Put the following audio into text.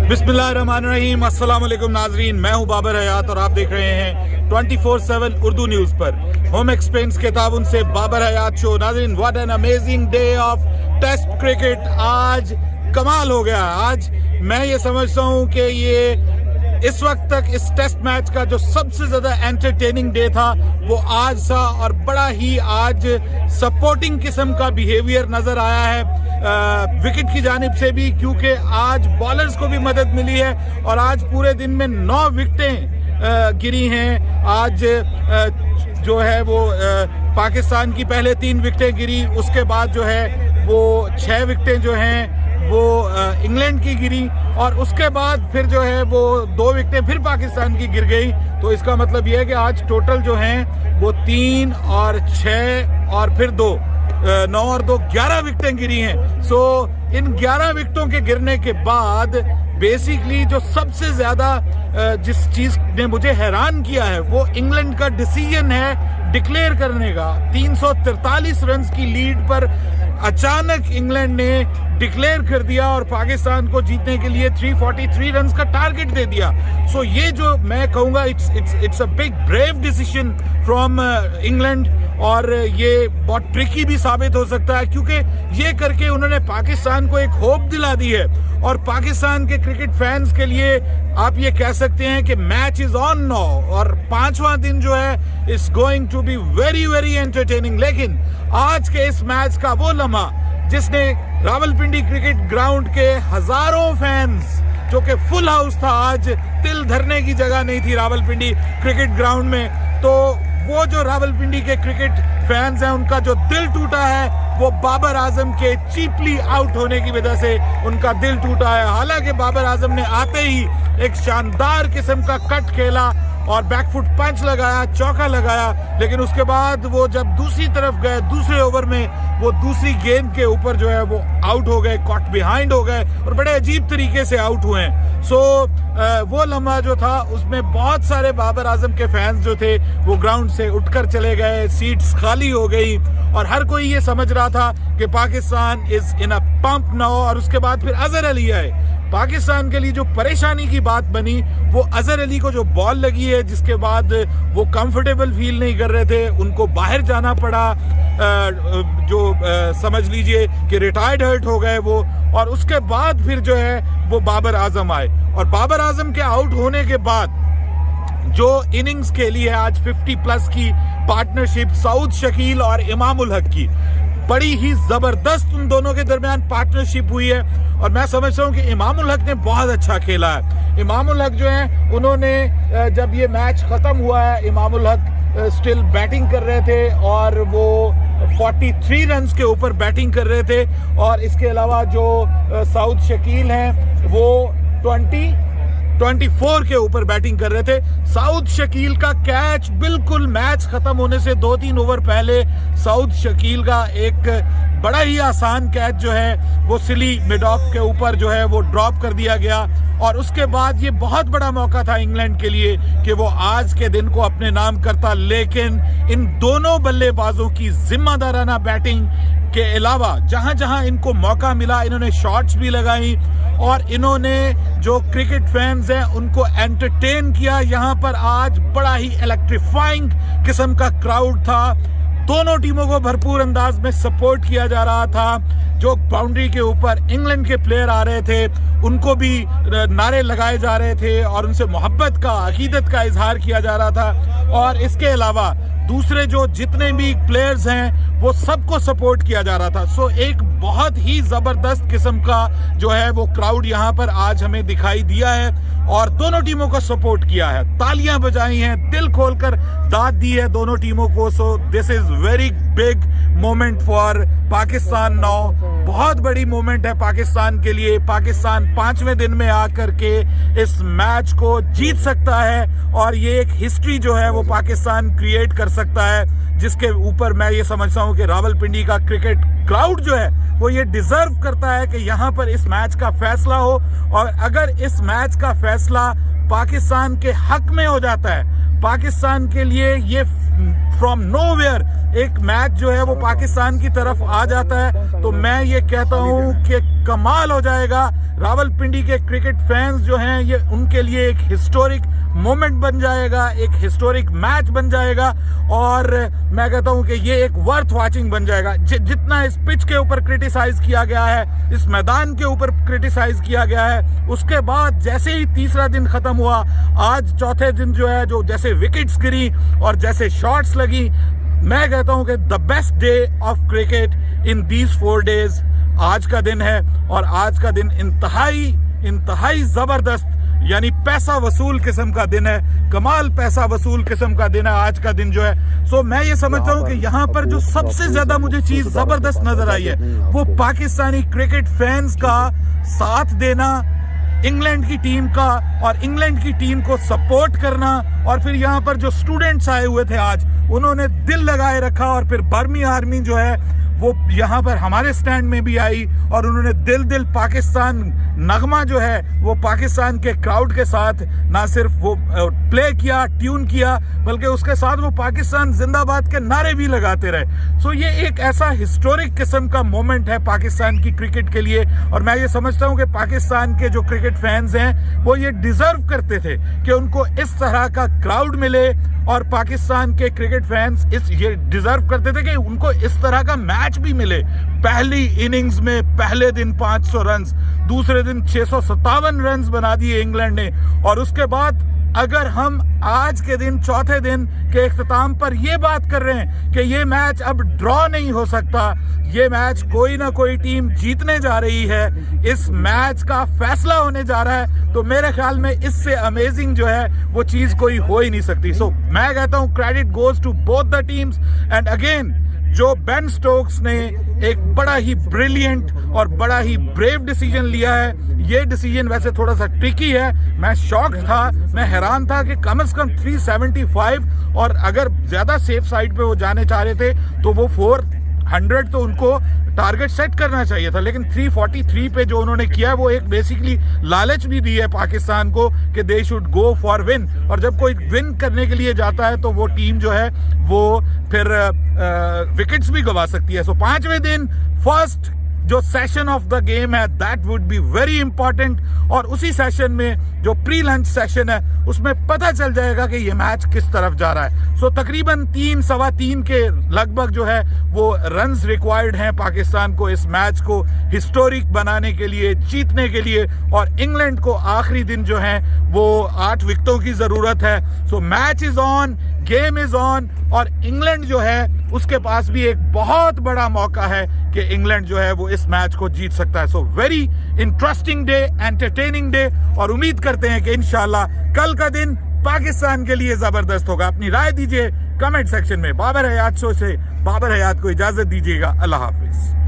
बिस्मिल्लाहिर्रहमानिर्रहीम, अस्सलाम वालेकुम नाजरीन। मैं हूं बाबर हयात और आप देख रहे हैं 24/7 उर्दू न्यूज़ पर होम एक्सपेंस के ताबुन से बाबर हयात शो। नाजरीन, what an amazing day of test cricket. आज कमाल हो गया। आज मैं ये समझता हूं कि ये इस वक्त तक इस टेस्ट मैच का जो सबसे ज्यादा एंटरटेनिंग डे था वो आज था, और बड़ा ही आज सपोर्टिंग किस्म का बिहेवियर नजर आया है विकेट की जानिब से भी, क्योंकि आज बॉलर्स को भी मदद मिली है और आज पूरे दिन में 9 विकेटें गिरी हैं। आज जो है वो पाकिस्तान की पहले 3 विकेटें गिरी, उसके बाद जो है वो 6 विकेटें जो हैं वो इंग्लैंड की गिरी, और उसके बाद फिर जो है वो 2 विकेटें फिर पाकिस्तान की गिर गई। तो इसका मतलब ये है कि आज टोटल जो हैं वो 3 और 6 और फिर 2 9 और 2 11 विकेटें गिरी हैं। सो इन 11 विकेटों के गिरने के बाद बेसिकली जो सबसे ज्यादा जिस चीज ने मुझे हैरान किया है वो इंग्लैंड का डिसीजन है डिक्लेयर करने का। 343 रन की लीड पर अचानक इंग्लैंड ने डिक्लेयर कर दिया और पाकिस्तान को जीतने के लिए 343 रन का टारगेट दे दिया। सो ये जो मैं कहूँगा it's a big brave decision from England, और ये बहुत ट्रिकी भी साबित हो सकता है, क्योंकि ये करके उन्होंने पाकिस्तान को एक होप दिला दी है। और पाकिस्तान के क्रिकेट फैंस के लिए आप ये कह सकते हैं कि मैच इज ऑन नाउ, और 5वां दिन जो है is going to be very very entertaining. लेकिन आज के इस मैच का वो लम्हा जिसने रावलपिंडी क्रिकेट ग्राउंड के हजारों फैंस, जो कि फुल हाउस था, आज तिल धरने की जगह नहीं थी रावलपिंडी क्रिकेट ग्राउंड में, तो वो जो रावलपिंडी के क्रिकेट फैंस हैं उनका जो दिल टूटा है वो बाबर आजम के चीपली आउट होने की वजह से उनका दिल टूटा है। हालांकि बाबर आजम ने आते ही एक शानदार किस्म का कट खेला और बैकफुट पंच लगाया, चौका लगाया, लेकिन उसके बाद वो जब दूसरी तरफ गए दूसरे ओवर में वो दूसरी गेंद के ऊपर जो है वो आउट हो गए, कॉट बिहाइंड हो गए और बड़े अजीब तरीके से आउट हुए हैं। सो वो लम्हा जो था उसमें बहुत सारे बाबर आजम के फैंस जो थे वो ग्राउंड से उठकर चले गए, सीट्स खाली हो गई और हर कोई ये समझ रहा था कि Pakistan is in a pump now. और उसके बाद फिर अजहर अली आए। पाकिस्तान के लिए जो परेशानी की बात बनी वो अजहर अली को जो बॉल लगी है, जिसके बाद वो कंफर्टेबल फील नहीं कर रहे थे, उनको बाहर जाना पड़ा, समझ लीजिए कि रिटायर्ड हर्ट हो गए वो। और उसके बाद फिर जो है वो बाबर आजम आए, और बाबर आजम के आउट होने के बाद जो इनिंग्स खेली है आज 50+ की पार्टनरशिप सऊद शकील और इमाम उल हक की, बड़ी ही जबरदस्त उन दोनों के दरमियान पार्टनरशिप हुई है। और मैं समझता हूं कि इमाम उल हक ने बहुत अच्छा खेला है। इमाम उल हक जो है उन्होंने जब ये मैच खत्म हुआ है, इमाम उल हक स्टिल बैटिंग कर रहे थे और वो 43 रन के ऊपर बैटिंग कर रहे थे, और इसके अलावा जो सऊद शकील हैं वो 24 के ऊपर बैटिंग कर रहे थे। सऊद शकील का कैच बिल्कुल मैच खत्म होने से 2-3 ओवर पहले सऊद शकील का एक बड़ा ही आसान कैच जो है वो सिली मिड ऑफ के ऊपर जो है वो ड्रॉप कर दिया गया, और उसके बाद ये बहुत बड़ा मौका था इंग्लैंड के लिए कि वो आज के दिन को अपने नाम करता। लेकिन इन दोनों बल्लेबाजों की जिम्मेदाराना बैटिंग के अलावा जहां जहां इनको मौका मिला इन्होंने शॉट्स भी लगाई और इन्होंने जो क्रिकेट फैंस हैं उनको एंटरटेन किया। यहाँ पर आज बड़ा ही इलेक्ट्रीफाइंग किस्म का क्राउड था। दोनों टीमों को भरपूर अंदाज में सपोर्ट किया जा रहा था। जो बाउंड्री के ऊपर इंग्लैंड के प्लेयर आ रहे थे उनको भी नारे लगाए जा रहे थे और उनसे मोहब्बत का, अकीदत का इजहार किया जा रहा था। और इसके अलावा दूसरे जो जितने भी प्लेयर्स हैं वो सबको सपोर्ट किया जा रहा था। सो एक बहुत ही जबरदस्त किस्म का जो है वो क्राउड यहाँ पर आज हमें दिखाई दिया है और दोनों टीमों को सपोर्ट किया है, तालियां बजाई हैं, दिल खोलकर दाद दी है दोनों टीमों को। So this is very big moment for Pakistan now. बहुत बड़ी मोमेंट है पाकिस्तान के लिए। पाकिस्तान 5वें दिन में आकर के इस मैच को जीत सकता है और ये एक हिस्ट्री जो है वो पाकिस्तान क्रिएट कर सकता है, जिसके ऊपर मैं ये समझता हूँ कि रावलपिंडी का क्रिकेट क्राउड जो है वो ये डिजर्व करता है कि यहाँ पर इस मैच का फैसला हो। और अगर इस मैच का फैसला पाकिस्तान के हक में हो जाता है, पाकिस्तान के लिए ये फ्रॉम नोवेयर एक मैच जो है वो पाकिस्तान की तरफ आ जाता है, तो मैं ये कहता हूं कि कमाल हो जाएगा। रावलपिंडी के क्रिकेट फैंस जो हैं ये उनके लिए एक हिस्टोरिक मोमेंट बन जाएगा, एक हिस्टोरिक मैच बन जाएगा, और मैं कहता हूं कि ये एक वर्थ वॉचिंग बन जाएगा। जितना इस पिच के ऊपर क्रिटिसाइज किया गया है, इस मैदान के ऊपर क्रिटिसाइज किया गया है, उसके बाद जैसे ही तीसरा दिन खत्म हुआ, आज चौथे दिन जो है जो जैसे विकेट्स गिरी और जैसे शॉट्स लगी, मैं कहता हूं कि the best day of cricket in these 4 days आज का दिन है। और आज का दिन इंतहाई जबरदस्त यानी पैसा वसूल किस्म का दिन है, कमाल पैसा वसूल किस्म का दिन है आज का दिन जो है। सो मैं ये समझता हूँ कि यहाँ पर जो सबसे ज्यादा मुझे चीज जबरदस्त नजर आई है वो पाकिस्तानी क्रिकेट फैंस का साथ देना, इंग्लैंड की टीम का, और इंग्लैंड की टीम को सपोर्ट करना, और फिर यहाँ पर जो स्टूडेंट्स आए हुए थे आज उन्होंने दिल लगाए रखा, और फिर बर्मी आर्मी जो है वो यहाँ पर हमारे स्टैंड में भी आई और उन्होंने दिल पाकिस्तान नगमा जो है वो पाकिस्तान के क्राउड के साथ ना सिर्फ वो प्ले किया, ट्यून किया, बल्कि उसके साथ वो पाकिस्तान जिंदाबाद के नारे भी लगाते रहे। सो ये एक ऐसा हिस्टोरिक किस्म का मोमेंट है पाकिस्तान की क्रिकेट के लिए, और मैं ये समझता हूँ कि पाकिस्तान के जो क्रिकेट फैंस हैं वो ये डिजर्व करते थे कि उनको इस तरह का क्राउड मिले, और पाकिस्तान के क्रिकेट फैंस ये डिजर्व करते थे कि उनको इस तरह का मैच भी मिले। पहली इनिंग्स में पहले दिन 500 रन, दूसरे दिन 657 रन बना दिए इंग्लैंड ने, और उसके बाद अगर हम आज के दिन चौथे दिन के इख्तिताम पर ये बात कर रहे हैं कि ये मैच अब ड्रॉ नहीं हो सकता, ये मैच कोई ना कोई टीम जीतने जा रही है, इस मैच का फैसला होने जा रहा है, तो मेरे ख्याल में इससे अमेजिंग जो है वो चीज कोई हो ही नहीं सकती। सो मैं कहता हूं credit goes to both the teams, and again जो बेन स्टोक्स ने एक बड़ा ही ब्रिलियंट और बड़ा ही ब्रेव डिसीजन लिया है। ये डिसीजन वैसे थोड़ा सा ट्रिकी है, मैं शॉक्ड था, मैं हैरान था कि कम से कम 375, और अगर ज्यादा सेफ साइड पे वो जाने चाह रहे थे तो वो 400 तो उनको टारगेट सेट करना चाहिए था, लेकिन 343 पे जो उन्होंने किया वो एक बेसिकली लालच भी दी है पाकिस्तान को कि they should go for win, और जब कोई विन करने के लिए जाता है तो वो टीम जो है वो फिर विकेट्स भी गवा सकती है। सो 5वें दिन फर्स्ट जो सेशन ऑफ द गेम है that would be very important, और उसी सेशन में जो प्री लंच सेशन है उसमें पता चल जाएगा कि ये मैच किस तरफ जा रहा है। सो तकरीबन 3-3.25 के लगभग जो है वो रन्स रिक्वायर्ड हैं पाकिस्तान को इस मैच को हिस्टोरिक बनाने के लिए, जीतने के लिए, और इंग्लैंड को आखिरी दिन जो है वो 8 विकेटों की जरूरत है। So match is on, game is on, और इंग्लैंड जो है उसके पास भी एक बहुत बड़ा मौका है कि इंग्लैंड जो है वो इस मैच को जीत सकता है। So very interesting day, entertaining day, और उम्मीद करते हैं कि इंशाल्लाह कल का दिन पाकिस्तान के लिए जबरदस्त होगा। अपनी राय दीजिए कमेंट सेक्शन में। बाबर हयात शो से बाबर हयात को इजाजत दीजिएगा। अल्लाह हाफिज।